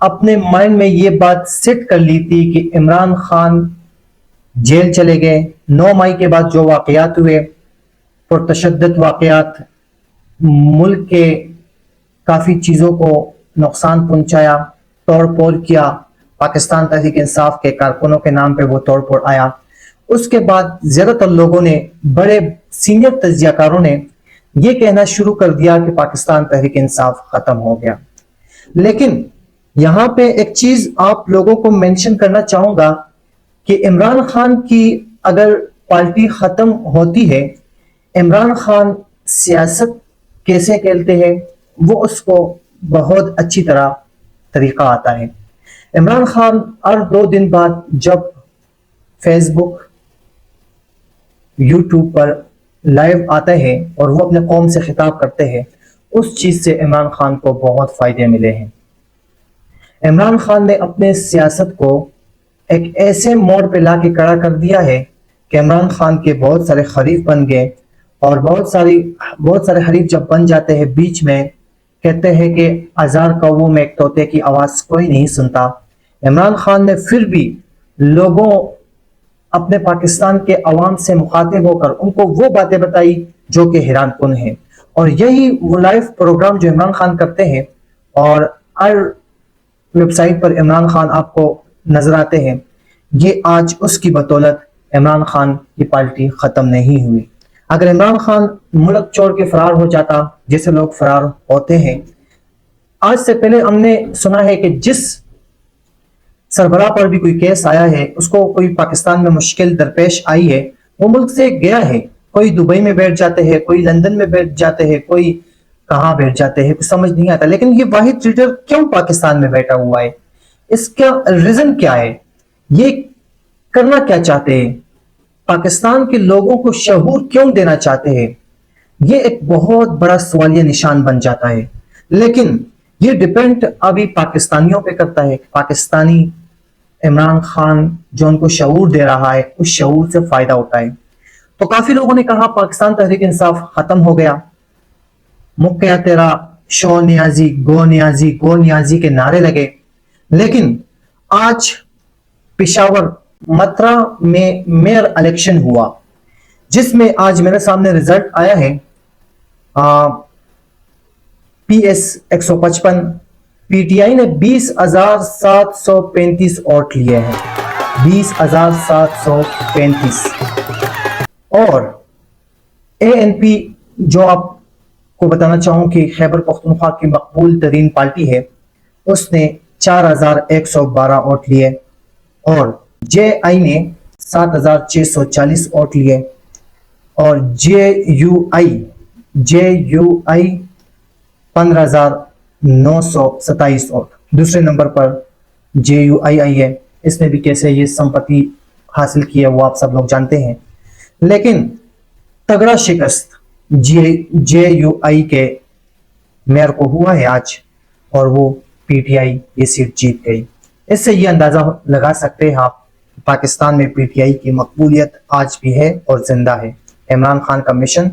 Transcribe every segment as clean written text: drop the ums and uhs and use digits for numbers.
اپنے مائنڈ میں یہ بات سیٹ کر لی تھی کہ عمران خان جیل چلے گئے، 9 مئی کے بعد جو واقعات ہوئے، پرتشدد واقعات، ملک کے کافی چیزوں کو نقصان پہنچایا، توڑ پھوڑ کیا، پاکستان تحریک انصاف کے کارکنوں کے نام پہ وہ توڑ پھوڑ آیا، اس کے بعد زیادہ تر لوگوں نے، بڑے سینئر تجزیہ کاروں نے یہ کہنا شروع کر دیا کہ پاکستان تحریک انصاف ختم ہو گیا۔ لیکن یہاں پہ ایک چیز آپ لوگوں کو مینشن کرنا چاہوں گا کہ عمران خان کی اگر پارٹی ختم ہوتی ہے، عمران خان سیاست کیسے کھیلتے ہیں وہ اس کو بہت اچھی طرح طریقہ آتا ہے۔ عمران خان ہر 2 دن بعد جب فیس بک، یوٹیوب پر لائیو آتے ہیں اور وہ اپنے قوم سے خطاب کرتے ہیں، اس چیز سے عمران خان کو بہت فائدے ملے ہیں۔ عمران خان نے اپنے سیاست کو ایک ایسے موڑ پہ لا کے کھڑا کر دیا ہے کہ عمران خان کے بہت سارے حریف بن گئے، اور بہت سارے حریف جب بن جاتے ہیں بیچ میں کہتے ہیں کہ 1000 کووں میں ایک طوطے کی آواز کوئی نہیں سنتا۔ عمران خان نے پھر بھی لوگوں، اپنے پاکستان کے عوام سے مخاطب ہو کر ان کو وہ باتیں بتائی جو کہ حیران کن ہیں، اور یہی وہ لائیو پروگرام جو عمران خان کرتے ہیں، اور ہر ویب سائٹ پر عمران خان آپ کو نظر آتے ہیں، یہ آج اس کی بدولت عمران خان کی پارٹی ختم نہیں ہوئی۔ اگر عمران خان ملک چھوڑ کے فرار ہو جاتا، جیسے لوگ فرار ہوتے ہیں، آج سے پہلے ہم نے سنا ہے کہ جس سربراہ پر بھی کوئی کیس آیا ہے، اس کو کوئی پاکستان میں مشکل درپیش آئی ہے، وہ ملک سے گیا ہے، کوئی دبئی میں بیٹھ جاتے ہیں، کوئی لندن میں بیٹھ جاتے ہیں، کوئی کہاں بیٹھ جاتے ہیں، کچھ سمجھ نہیں آتا۔ لیکن یہ واحد لیڈر کیوں پاکستان میں بیٹھا ہوا ہے؟ اس کا ریزن کیا ہے؟ یہ کرنا کیا چاہتے ہیں؟ پاکستان کے لوگوں کو شعور کیوں دینا چاہتے ہیں؟ یہ ایک بہت بڑا سوالیہ نشان بن جاتا ہے۔ لیکن یہ ڈیپینڈ ابھی پاکستانیوں پہ کرتا ہے، پاکستانی عمران خان جو ان کو شعور دے رہا ہے اس شعور سے فائدہ اٹھائے۔ تو کافی لوگوں نے کہا پاکستان تحریک انصاف ختم ہو گیا، مکیا تیرا، شو نیازی، گو نیازی، گو نیازی کے نعرے لگے۔ لیکن آج پشاور مترا میں میئر الیکشن ہوا، جس میں آج میرے سامنے رزلٹ آیا ہے، P S 155، P T I نے 20,735 ووٹ لیے ہیں، 20,735۔ اور اے این پی جو آپ کو بتانا چاہوں کہ خیبر پختونخوا کی مقبول ترین پارٹی ہے، اس نے 4,112 ووٹ لیے، اور جے آئی نے 7,640 ووٹ لیے، اور جے یو آئی 15,927 ووٹ۔ دوسرے نمبر پر جے یو آئی آئی ہے، اس نے بھی کیسے یہ سمپتی حاصل کی ہے وہ آپ سب لوگ جانتے ہیں۔ لیکن تگڑا شکست جے یو آئی کے میئر کو ہوا ہے آج، اور وہ پی ٹی آئی یہ سیٹ جیت گئی۔ اس سے یہ اندازہ لگا سکتے ہیں آپ، پاکستان میں پی ٹی آئی کی مقبولیت آج بھی ہے اور زندہ ہے، عمران خان کا مشن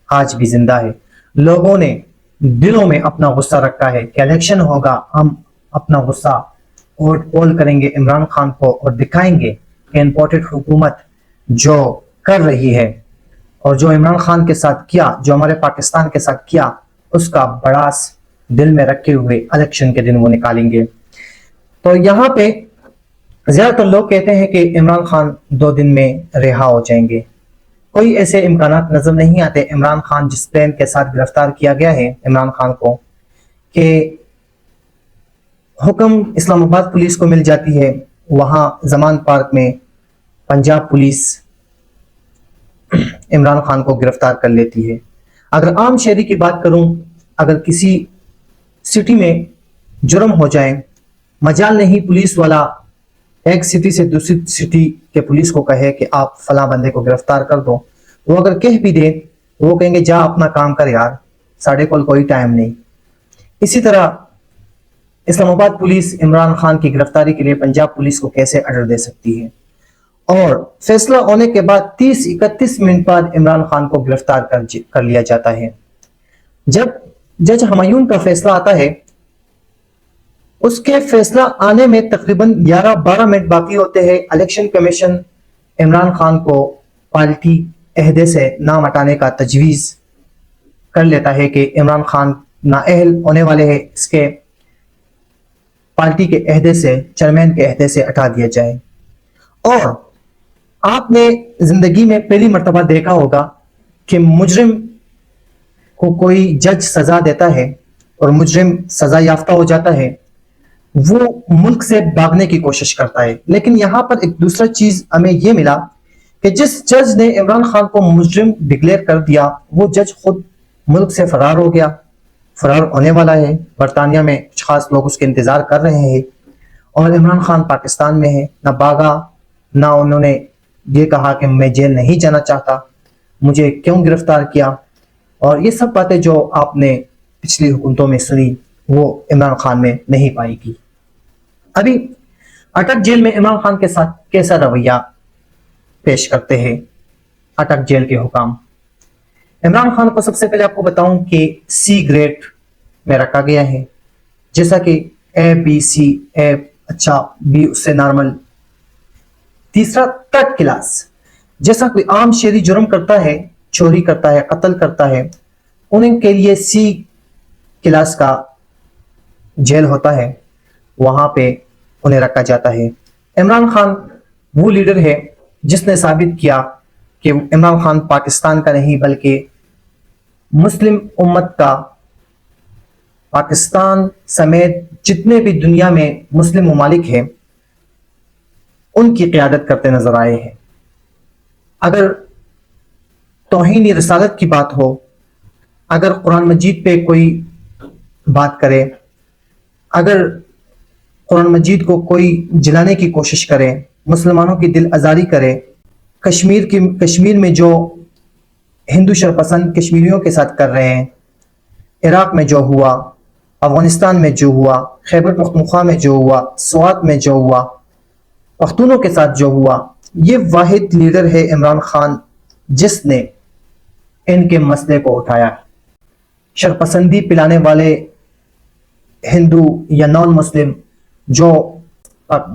آج بھی زندہ ہے۔ لوگوں نے دلوں میں اپنا غصہ رکھا ہے کہ الیکشن ہوگا، ہم اپنا غصہ ووٹ پول کریں گے عمران خان کو، اور دکھائیں گے کہ امپورٹڈ حکومت جو کر رہی ہے اور جو عمران خان کے ساتھ کیا، جو ہمارے پاکستان کے ساتھ کیا، اس کا بڑاس دل میں رکھے ہوئے الیکشن کے دن وہ نکالیں گے۔ تو یہاں پہ زیادہ تر لوگ کہتے ہیں کہ عمران خان 2 دن میں رہا ہو جائیں گے۔ کوئی ایسے امکانات نظر نہیں آتے۔ عمران خان جس پلان کے ساتھ گرفتار کیا گیا ہے عمران خان کو، کہ حکم اسلام آباد پولیس کو مل جاتی ہے، وہاں زمان پارک میں پنجاب پولیس عمران خان کو گرفتار کر لیتی ہے۔ اگر عام شہری کی بات کروں، اگر کسی سٹی میں جرم ہو جائے، مجال نہیں پولیس والا ایک سٹی سے دوسری سٹی کے پولیس کو کہے کہ آپ فلاں بندے کو گرفتار کر دو، وہ اگر کہہ بھی دے وہ کہیں گے جا اپنا کام کر یار، ساڑھے کول کوئی ٹائم نہیں۔ اسی طرح اسلام آباد پولیس عمران خان کی گرفتاری کے لیے پنجاب پولیس کو کیسے آرڈر دے سکتی ہے؟ اور فیصلہ ہونے کے بعد 30-31 منٹ بعد عمران خان کو گرفتار کر لیا جاتا ہے۔ جب جج ہمایون کا فیصلہ آتا ہے اس کے فیصلہ آنے میں تقریباً 11-12 منٹ باقی ہوتے ہیں، الیکشن کمیشن عمران خان کو پارٹی عہدے سے نام ہٹانے کا تجویز کر لیتا ہے کہ عمران خان نااہل ہونے والے ہیں، اس کے پارٹی کے عہدے سے، چیئرمین کے عہدے سے ہٹا دیا جائے۔ اور آپ نے زندگی میں پہلی مرتبہ دیکھا ہوگا کہ مجرم کو کوئی جج سزا دیتا ہے اور مجرم سزا یافتہ ہو جاتا ہے، وہ ملک سے بھاگنے کی کوشش کرتا ہے۔ لیکن یہاں پر ایک دوسرا چیز ہمیں یہ ملا کہ جس جج نے عمران خان کو مجرم ڈکلیئر کر دیا، وہ جج خود ملک سے فرار ہو گیا، فرار ہونے والا ہے۔ برطانیہ میں کچھ خاص لوگ اس کے انتظار کر رہے ہیں، اور عمران خان پاکستان میں ہے، نہ بھاگا، نہ انہوں نے یہ کہا کہ میں جیل نہیں جانا چاہتا، مجھے کیوں گرفتار کیا۔ اور یہ سب باتیں جو آپ نے پچھلی حکومتوں میں سنی، وہ عمران خان میں نہیں پائی گی۔ ابھی اٹک جیل میں عمران خان کے ساتھ کیسا رویہ پیش کرتے ہیں اٹک جیل کے حکام؟ عمران خان کو سب سے پہلے آپ کو بتاؤں کہ سی گریڈ میں رکھا گیا ہے، جیسا کہ اے بی سی، اے اچھا، بی اس سے نارمل۔ تیسرا تھرڈ کلاس، جیسا کوئی عام شہری جرم کرتا ہے، چوری کرتا ہے، قتل کرتا ہے، ان کے لیے سی کلاس کا جیل ہوتا ہے، وہاں پہ انہیں رکھا جاتا ہے۔ عمران خان وہ لیڈر ہے جس نے ثابت کیا کہ عمران خان پاکستان کا نہیں بلکہ مسلم امت کا، پاکستان سمیت جتنے بھی دنیا میں مسلم ممالک ہیں ان کی قیادت کرتے نظر آئے ہیں۔ اگر توہین رسالت کی بات ہو، اگر قرآن مجید پہ کوئی بات کرے، اگر قرآن مجید کو کوئی جلانے کی کوشش کرے، مسلمانوں کی دل آزاری کرے، کشمیر میں جو ہندو شرپسند کشمیریوں کے ساتھ کر رہے ہیں، عراق میں جو ہوا، افغانستان میں جو ہوا، خیبر پختونخوا میں جو ہوا، سوات میں جو ہوا، پختونوں کے ساتھ جو ہوا، یہ واحد لیڈر ہے عمران خان جس نے ان کے مسئلے کو اٹھایا۔ شرپسندی پلانے والے ہندو یا نان مسلم جو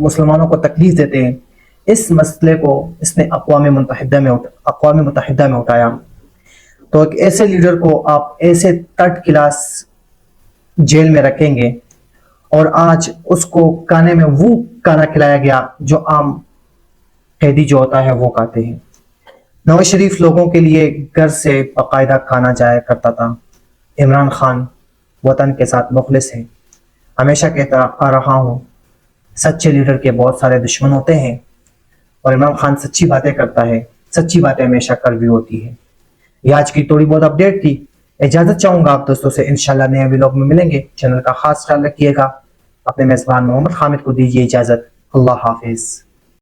مسلمانوں کو تکلیف دیتے ہیں، اس مسئلے کو اس نے اقوام متحدہ میں اٹھایا۔ تو ایک ایسے لیڈر کو آپ ایسے تھرڈ کلاس جیل میں رکھیں گے، اور آج اس کو کھانے میں وہ کھانا کھلایا گیا جو عام قیدی جو ہوتا ہے وہ کھاتے ہیں۔ نواز شریف لوگوں کے لیے گھر سے باقاعدہ کھانا جایا کرتا تھا۔ عمران خان وطن کے ساتھ مخلص ہے۔ ہمیشہ کہتا آ رہا ہوں، سچے لیڈر کے بہت سارے دشمن ہوتے ہیں، اور عمران خان سچی باتیں کرتا ہے، سچی باتیں ہمیشہ کڑوی ہوتی ہے۔ یہ آج کی تھوڑی بہت اپڈیٹ تھی۔ اجازت چاہوں گا آپ دوستوں سے، انشاءاللہ نئے ولاگ میں ملیں گے۔ چینل کا خاص خیال رکھیے گا۔ اپنے میزبان محمد حامد کو دیجیے اجازت۔ اللہ حافظ۔